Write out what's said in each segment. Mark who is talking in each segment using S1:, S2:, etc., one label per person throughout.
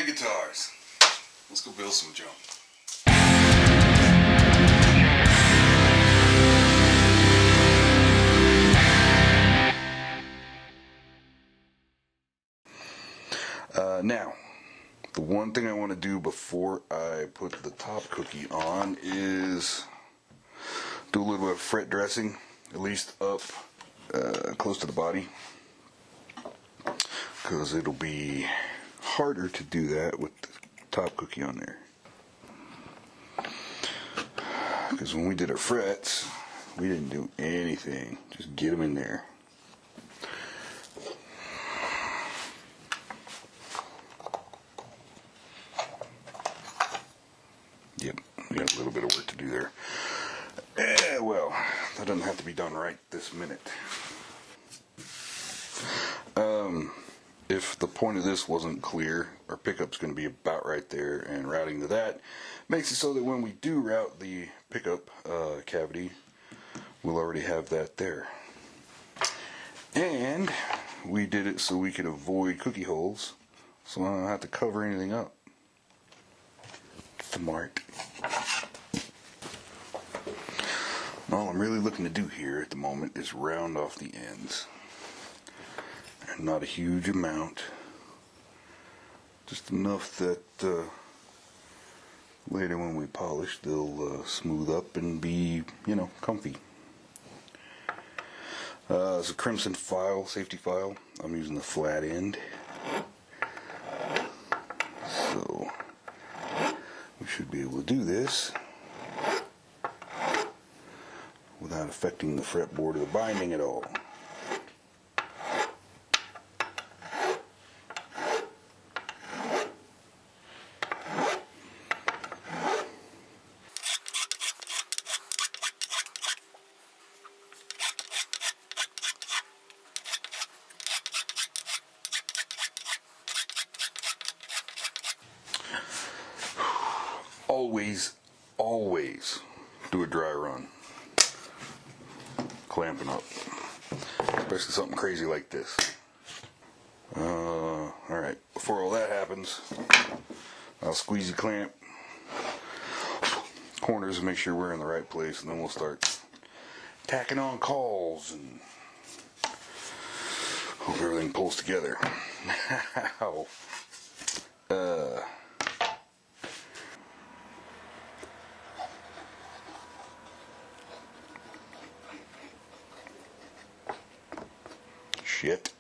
S1: Bonehead Guitars. Let's go build some junk. Now, the one thing I want to do before I put the top cookie on is do a little bit of fret dressing, at least up close to the body, because it'll be harder to do that with the top cookie on there. Because when we did our frets, we didn't do anything, just get them in there. Yep, we got a little bit of work to do there. Well, that doesn't have to be done right this minute. If the point of this wasn't clear, our pickup's going to be about right there, and routing to that makes it so that when we do route the pickup cavity, we'll already have that there. And we did it so we could avoid cookie holes, so I don't have to cover anything up. Smart. All I'm really looking to do here at the moment is round off the ends. And not a huge amount. Just enough that later when we polish, they'll smooth up and be, you know, comfy. It's a crimson file, safety file. I'm using the flat end. So we should be able to do this without affecting the fretboard or the binding at all. Always do a dry run. Clamping up. Especially something crazy like this. Alright, before all that happens, I'll squeegee clamp corners and make sure we're in the right place, and then we'll start tacking on cauls and hope everything pulls together. Ow. Shit.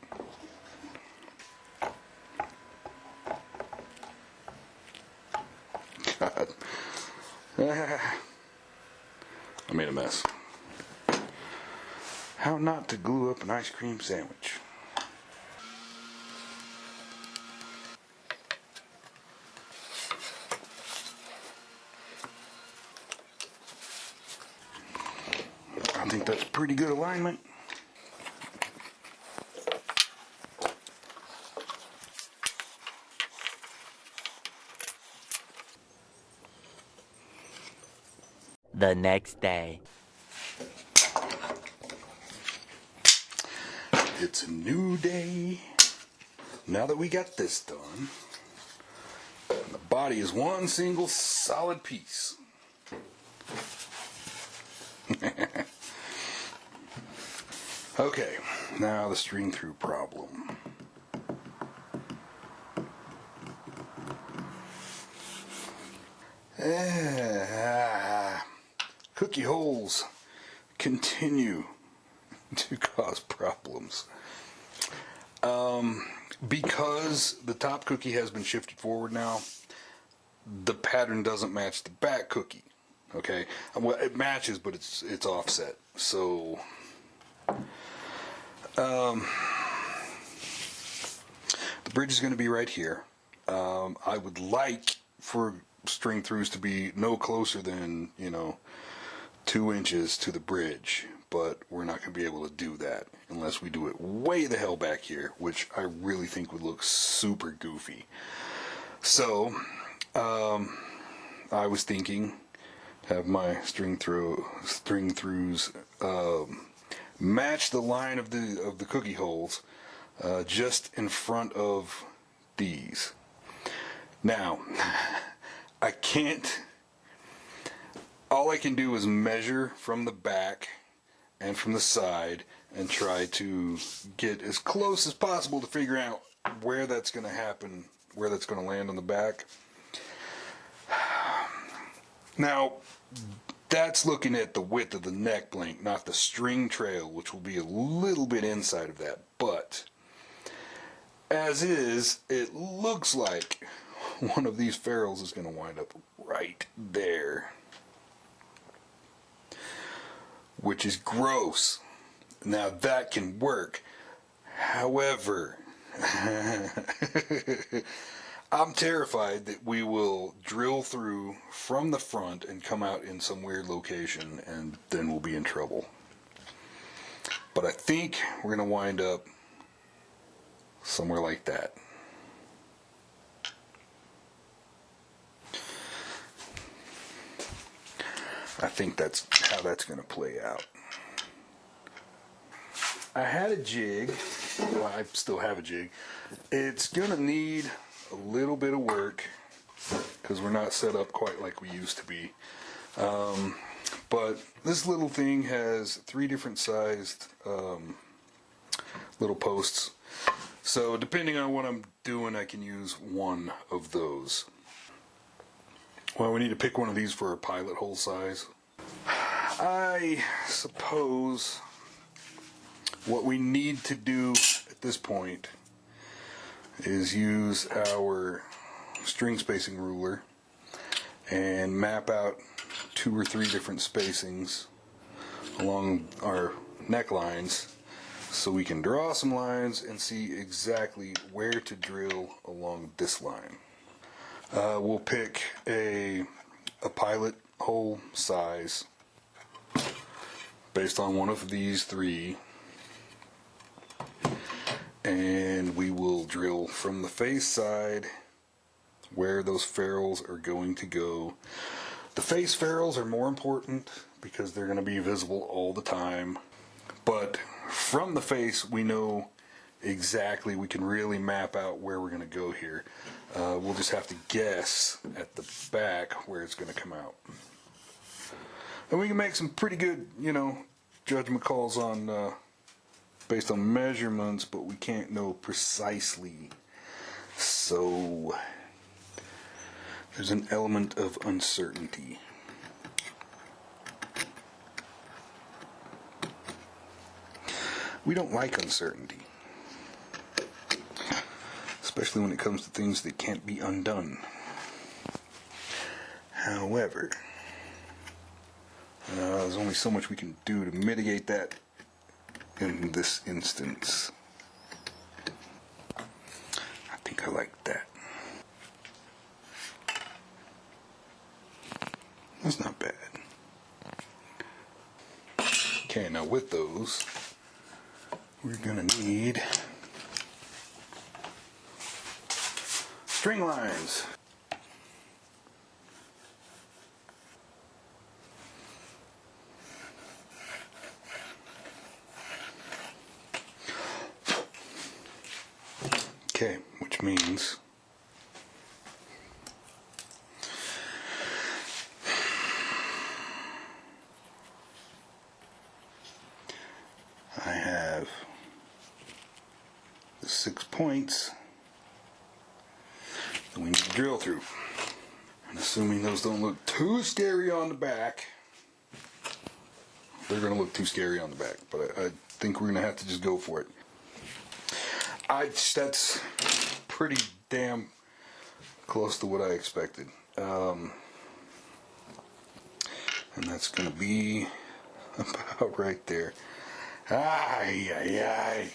S1: God. I made a mess. How not to glue up an ice cream sandwich. I think that's pretty good alignment.
S2: The next day.
S1: It's a new day. Now that we got this done, the body is one single solid piece. Okay, now the string through problem. Cookie holes continue to cause problems. Because the top cookie has been shifted forward now, the pattern doesn't match the back cookie. Okay, well, it matches, but it's offset. So the bridge is going to be right here. I would like for string throughs to be no closer than, 2 inches to the bridge, but we're not going to be able to do that unless we do it way the hell back here, which I really think would look super goofy. So I was thinking, have my string throughs match the line of the cookie holes just in front of these. Now, I can't, all I can do is measure from the back and from the side and try to get as close as possible to figure out where that's going to happen, where that's going to land on the back. Now, that's looking at the width of the neck blank, not the string trail, which will be a little bit inside of that. But as is, it looks like one of these ferrules is going to wind up right there, which is gross. Now that can work. However, I'm terrified that we will drill through from the front and come out in some weird location, and then we'll be in trouble. But I think we're going to wind up somewhere like that. I think that's how that's going to play out. I had a jig. Well, I still have a jig. It's going to need a little bit of work because we're not set up quite like we used to be. But this little thing has 3 different sized little posts. So depending on what I'm doing, I can use one of those. Well, we need to pick one of these for a pilot hole size. I suppose what we need to do at this point is use our string spacing ruler and map out 2 or 3 different spacings along our necklines so we can draw some lines and see exactly where to drill along this line. We'll pick a pilot hole size based on one of these 3, and we will drill from the face side where those ferrules are going to go. The face ferrules are more important because they're going to be visible all the time, but from the face we know exactly, we can really map out where we're going to go here. We'll just have to guess at the back where it's going to come out. And we can make some pretty good, judgment calls on based on measurements, but we can't know precisely. So there's an element of uncertainty. We don't like uncertainty, especially when it comes to things that can't be undone. However, there's only so much we can do to mitigate that in this instance. I think I like that. That's not bad. Okay, now with those, we're gonna need string lines. Okay, which means I have the 6 points that we need to drill through. And assuming those don't look too scary on the back, they're going to look too scary on the back, but I think we're going to have to just go for it. That's pretty damn close to what I expected. And that's going to be about right there. Ay, ay, ay.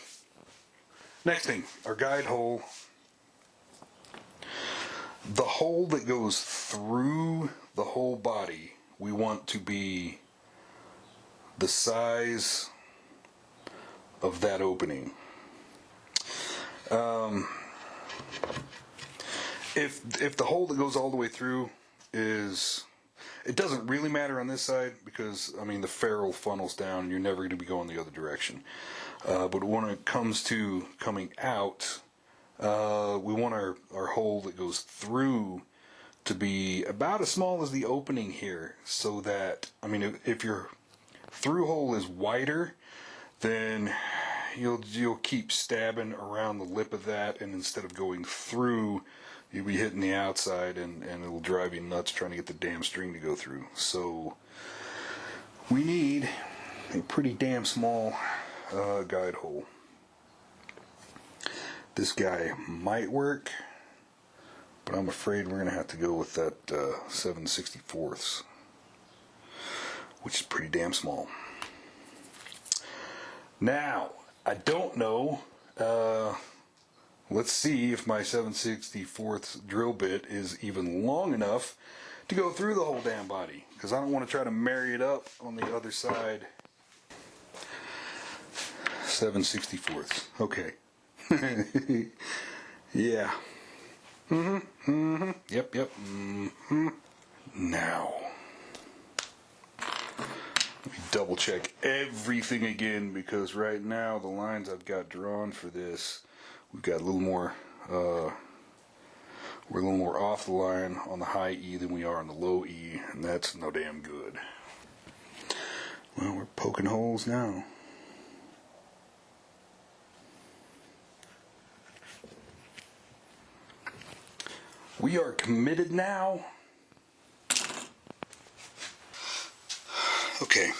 S1: Next thing, our guide hole. The hole that goes through the whole body, we want to be the size of that opening. If the hole that goes all the way through is, it doesn't really matter on this side because, the ferrule funnels down and you're never going to be going the other direction. But when it comes to coming out, We want our hole that goes through to be about as small as the opening here, so that, I mean, if your through hole is wider, then you'll keep stabbing around the lip of that, and instead of going through, you'll be hitting the outside, and it'll drive you nuts trying to get the damn string to go through. So we need a pretty damn small guide hole. This guy might work, but I'm afraid we're going to have to go with that 7/64ths, which is pretty damn small. Now, I don't know. Let's see if my 7/64ths drill bit is even long enough to go through the whole damn body, because I don't want to try to marry it up on the other side. 7/64ths. Okay. Yeah. Yep. Now, let me double check everything again, because right now the lines I've got drawn for this, we've got a little more, we're a little more off the line on the high E than we are on the low E, and that's no damn good. Well, we're poking holes now. We are committed now. Okay.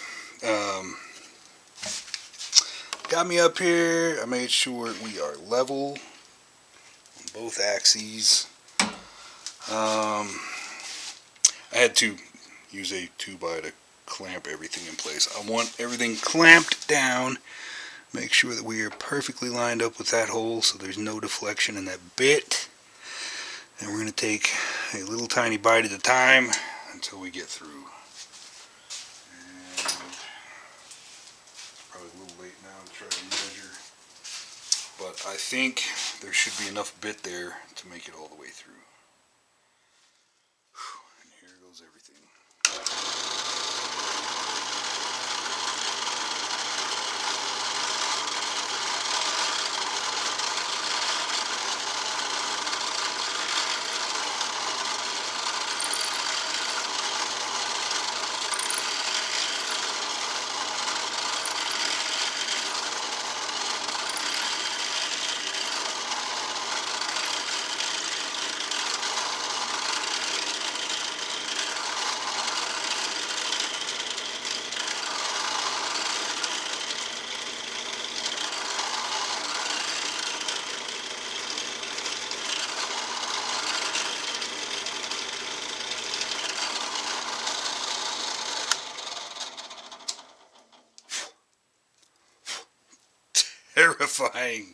S1: Got me up here. I made sure we are level on both axes. I had to use a 2x to clamp everything in place. I want everything clamped down. Make sure that we are perfectly lined up with that hole so there's no deflection in that bit. And we're going to take a little tiny bite at a time until we get through. And it's probably a little late now to try to measure, but I think there should be enough bit there to make it all the way through. And here goes everything. Terrifying.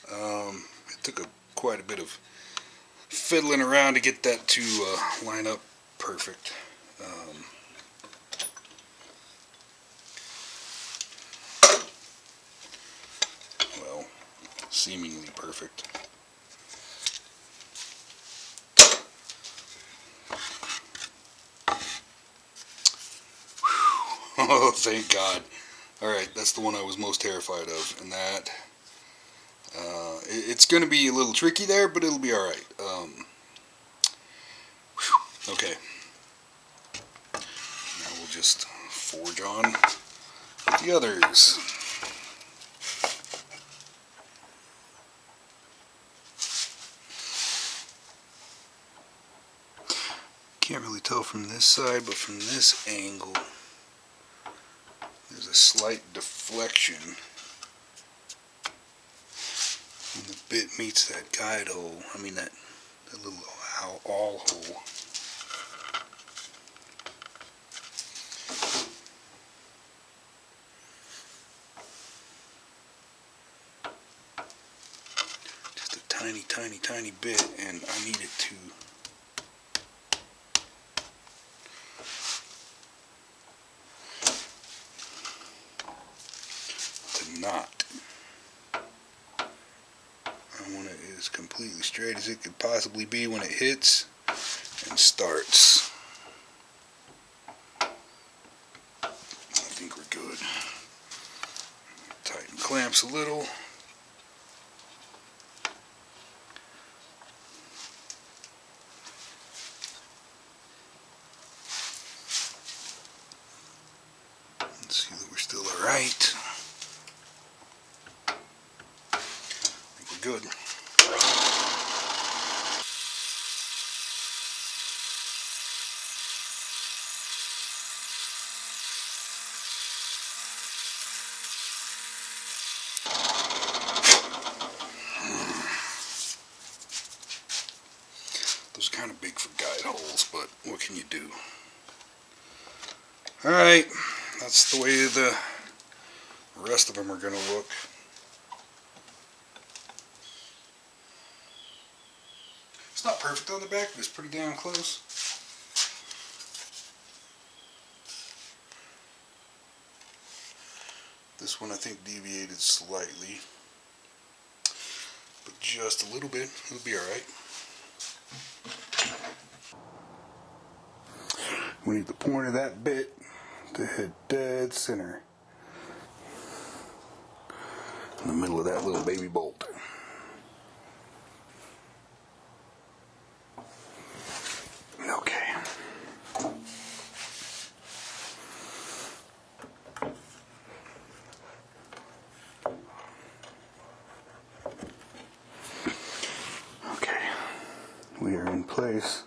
S1: It took quite a bit of fiddling around to get that to line up perfect. Well, seemingly perfect. Oh, thank God. Alright, that's the one I was most terrified of, and that, it's going to be a little tricky there, but it'll be alright. Okay. Now we'll just forge on with the others. Can't really tell from this side, but from this angle, there's a slight deflection when the bit meets that guide hole. I mean that little awl hole. Just a tiny bit, and I need it to knot. I want it as completely straight as it could possibly be when it hits and starts. I think we're good. Tighten clamps a little. still alright. I think we're good. Those are kind of big for guide holes, but what can you do? Alright, that's the way the rest of them are going to look. It's not perfect on the back, but it's pretty damn close. This one I think deviated slightly, but just a little bit. It'll be alright. We need the point of that bit to hit dead center in the middle of that little baby bolt. Okay. Okay. We are in place.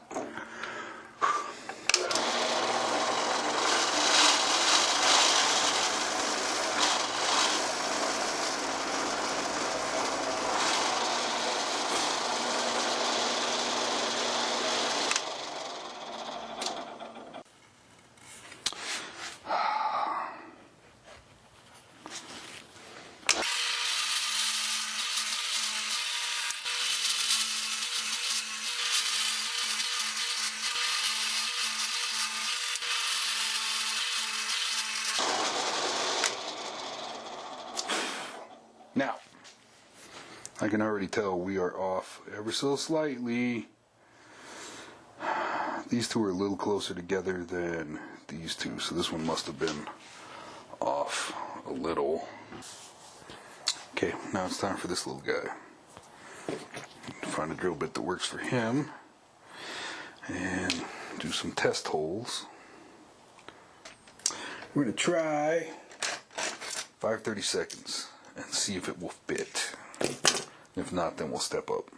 S1: Now, I can already tell we are off ever so slightly. These two are a little closer together than these two, so this one must have been off a little. Okay, now it's time for this little guy. Find a drill bit that works for him and do some test holes. We're going to try 5/32 and see if it will fit. If not, then we'll step up.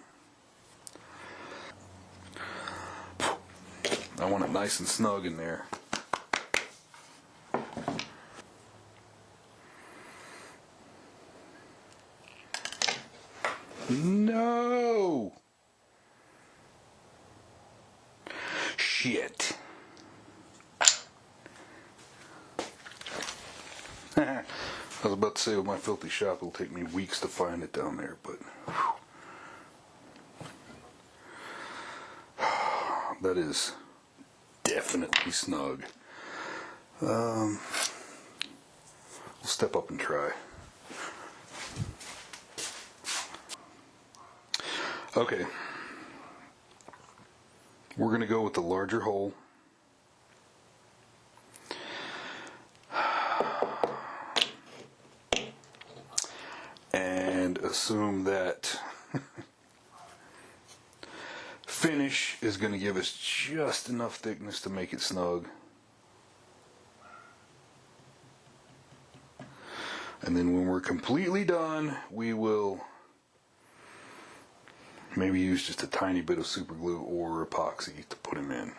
S1: I want it nice and snug in there. No! Shit. I was about to say, with my filthy shop, it'll take me weeks to find it down there, but that is definitely snug. We'll step up and try. Okay. We're going to go with the larger hole. And assume that finish is going to give us just enough thickness to make it snug. And then when we're completely done, we will maybe use just a tiny bit of super glue or epoxy to put him in.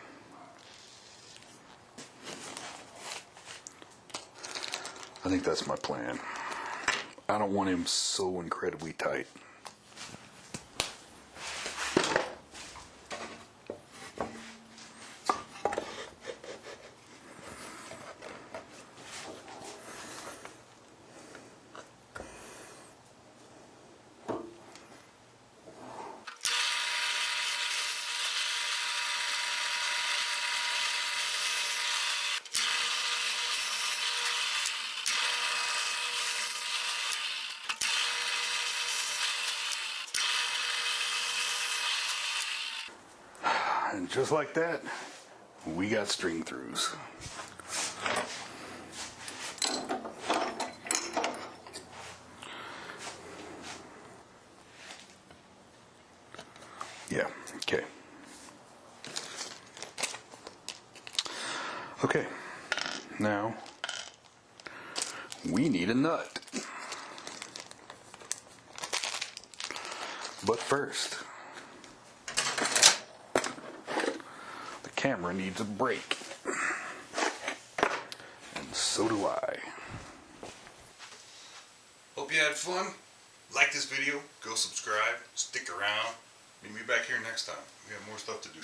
S1: I think that's my plan. I don't want him so incredibly tight. And just like that, we got string throughs. Yeah, okay. Okay, now we need a nut. But first, the camera needs a break. And so do I. Hope you had fun. Like this video, go subscribe, stick around. Meet me back here next time. We have more stuff to do.